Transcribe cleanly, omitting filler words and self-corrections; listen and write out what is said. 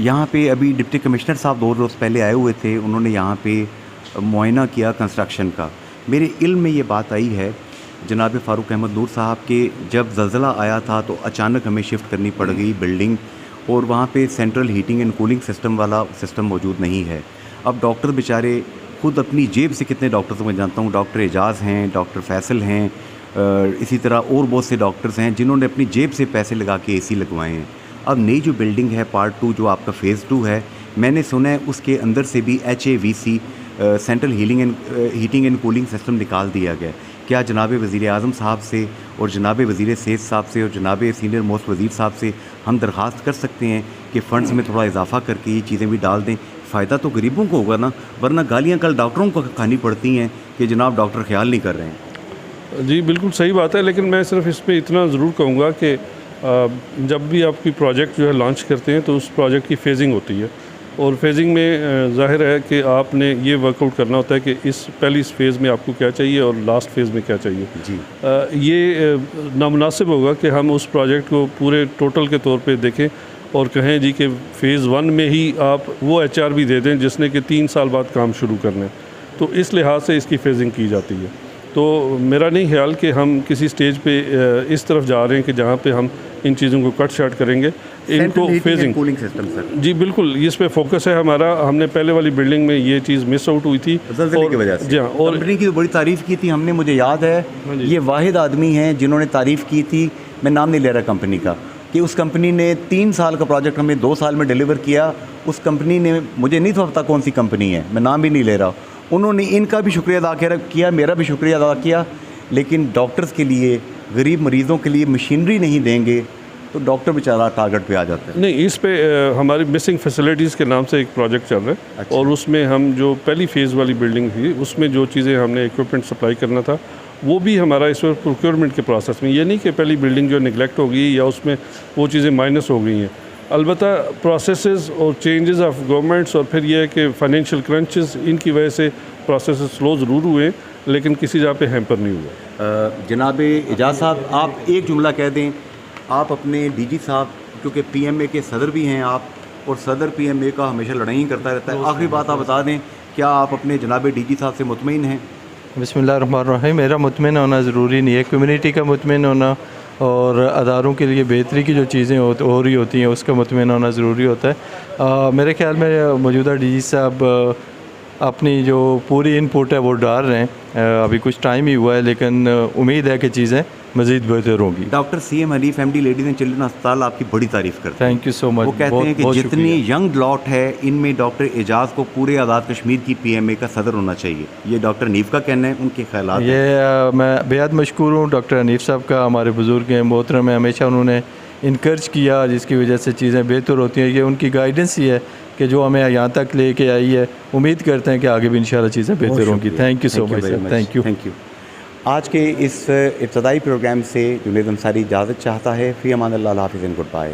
यहाँ पे अभी डिप्टी कमिश्नर साहब 2 रोज़ पहले आए हुए थे, उन्होंने यहाँ पे मुआयना किया कंस्ट्रक्शन का। मेरे इल्म में ये बात आई है जनाब फ़ारूक अहमद नूर साहब के जब ज़लज़ला आया था तो अचानक हमें शिफ्ट करनी पड़ गई बिल्डिंग, और वहाँ पे central heating and cooling system वाला सिस्टम मौजूद नहीं है। अब डॉक्टर बेचारे खुद अपनी जेब से, कितने डॉक्टर्स को मैं जानता हूँ, डॉक्टर एजाज़ हैं, डॉक्टर फैसल हैं, इसी तरह और बहुत से डॉक्टर्स हैं जिन्होंने अपनी जेब से पैसे लगा के एसी लगवाए हैं। अब नई जो बिल्डिंग है पार्ट 2 जो आपका फ़ेज़ 2 है, मैंने सुना है उसके अंदर से भी HAVC central heating and cooling system निकाल दिया गया। क्या जनाब वज़ीर आज़म साहब से और जनाब वज़ीर सेहत साहब से और जनाब सीनियर मोस्ट वज़ीर साहब से हम दरख्वास्त कर सकते हैं कि फ़ंड्स में थोड़ा इजाफ़ा करके ये चीज़ें भी डाल दें? फ़ायदा तो गरीबों को होगा ना, वरना गालियाँ कल डॉक्टरों को खानी पड़ती हैं कि जनाब डॉक्टर ख्याल नहीं कर रहे हैं। जी बिल्कुल सही बात है, लेकिन मैं सिर्फ इस पर इतना ज़रूर कहूँगा कि जब भी आप कोई प्रोजेक्ट जो है लॉन्च करते हैं तो उस प्रोजेक्ट की फेजिंग होती है, और फेजिंग में ज़ाहिर है कि आपने ये वर्कआउट करना होता है कि इस फेज़ में आपको क्या चाहिए और लास्ट फेज़ में क्या चाहिए जी। ये नामुनासिब होगा कि हम उस प्रोजेक्ट को पूरे टोटल के तौर पे देखें और कहें जी कि फ़ेज़ 1 में ही आप वो HR भी दे दें जिसने कि 3 साल बाद काम शुरू करना है। तो इस लिहाज से इसकी फेजिंग की जाती है। तो मेरा नहीं ख्याल कि हम किसी स्टेज पे इस तरफ जा रहे हैं कि जहाँ पे हम इन चीज़ों को कट शार्ट करेंगे, इनको फेजिंग। कूलिंग सिस्टम सर जी बिल्कुल, इस पे फोकस है हमारा। हमने पहले वाली बिल्डिंग में ये चीज़ मिस आउट हुई थी ज़लज़ले की वजह से। जी हाँ, और कंपनी की बड़ी तारीफ़ की थी हमने, मुझे याद है ये वाहिद आदमी हैं जिन्होंने तारीफ़ की थी, मैं नाम नहीं ले रहा कंपनी का, कि उस कंपनी ने 3 साल का प्रोजेक्ट हमें 2 साल में डिलीवर किया। उस कंपनी ने, मुझे नहीं तो पता कौन सी कंपनी है, मैं नाम भी नहीं ले रहा, उन्होंने इनका भी शुक्रिया अदा किया, मेरा भी शुक्रिया अदा किया। लेकिन डॉक्टर्स के लिए, गरीब मरीज़ों के लिए मशीनरी नहीं देंगे तो डॉक्टर बेचारा टारगेट पे आ जाता है। नहीं, इस पे हमारी मिसिंग फैसिलिटीज़ के नाम से एक प्रोजेक्ट चल रहा है। अच्छा। और उसमें हम जो पहली फ़ेज़ वाली बिल्डिंग थी उसमें जो चीज़ें हमने इक्विपमेंट सप्लाई करना था वो भी हमारा इस वक्त प्रोक्योरमेंट के प्रोसेस में। ये नहीं कि पहली बिल्डिंग जो निगलेक्ट हो गई या उसमें वो चीज़ें माइनस हो गई हैं। अलबत्ता प्रोसेसेस और चेंजेस ऑफ गवर्नमेंट्स और फिर यह है कि फाइनेंशियल क्रंचेस, इनकी वजह से प्रोसेसेस स्लो ज़रूर हुए लेकिन किसी जगह पे हैम्पर नहीं हुआ। जनाब एजाज साहब, आप एक जुमला कह दें, आप अपने DG साहब, क्योंकि PMA के सदर भी हैं आप, और सदर PMA का हमेशा लड़ाई करता रहता है, आखिरी बात आप बता दें, क्या आप अपने जनाब DG साहब से मुतमईन हैं? बिस्मिल्लाहिर्रहमानिर्रहीम। मेरा मुतमईन होना ज़रूरी नहीं है, कम्युनिटी का मुतमईन होना और अदारों के लिए बेहतरी की जो चीज़ें हो रही होती हैं उसका मुतमईन होना ज़रूरी होता है। मेरे ख्याल में मौजूदा DG साहब अपनी जो पूरी इनपुट है वो डाल रहे हैं। अभी कुछ टाइम ही हुआ है लेकिन उम्मीद है कि चीज़ें मज़ीद बेहतर होंगी। Doctor CM Hanif MD ladies and children अस्पताल आपकी बड़ी तारीफ़ करते हैं। Thank you so much. वो कहते हैं कि जितनी यंग लॉट है इनमें डॉक्टर एजाज़ को पूरे आज़ाद कश्मीर की PMA का सदर होना चाहिए। ये डॉक्टर हनीफ का कहना है, उनके ख्यालात। ये मैं बेहद मशकूर हूँ डॉक्टर हनीफ साहब का, हमारे बुज़ुर्ग हैं, मोहतरम है, हमेशा उन्होंने इनकरेज किया जिसकी वजह से चीज़ें बेहतर होती हैं। ये उनकी गाइडेंस ही है कि जो हमें यहाँ तक लेके आई है। उम्मीद करते हैं कि आगे भी इंशाल्लाह चीज़ें बेहतर होंगी। Thank you so much sir. Thank you. आज के इस इब्तदाई प्रोग्राम से जुनैद अंसारी इजाज़त चाहता है। फ़ी अमान अल्लाह, हाफ़िज़ एंड गुड बाय।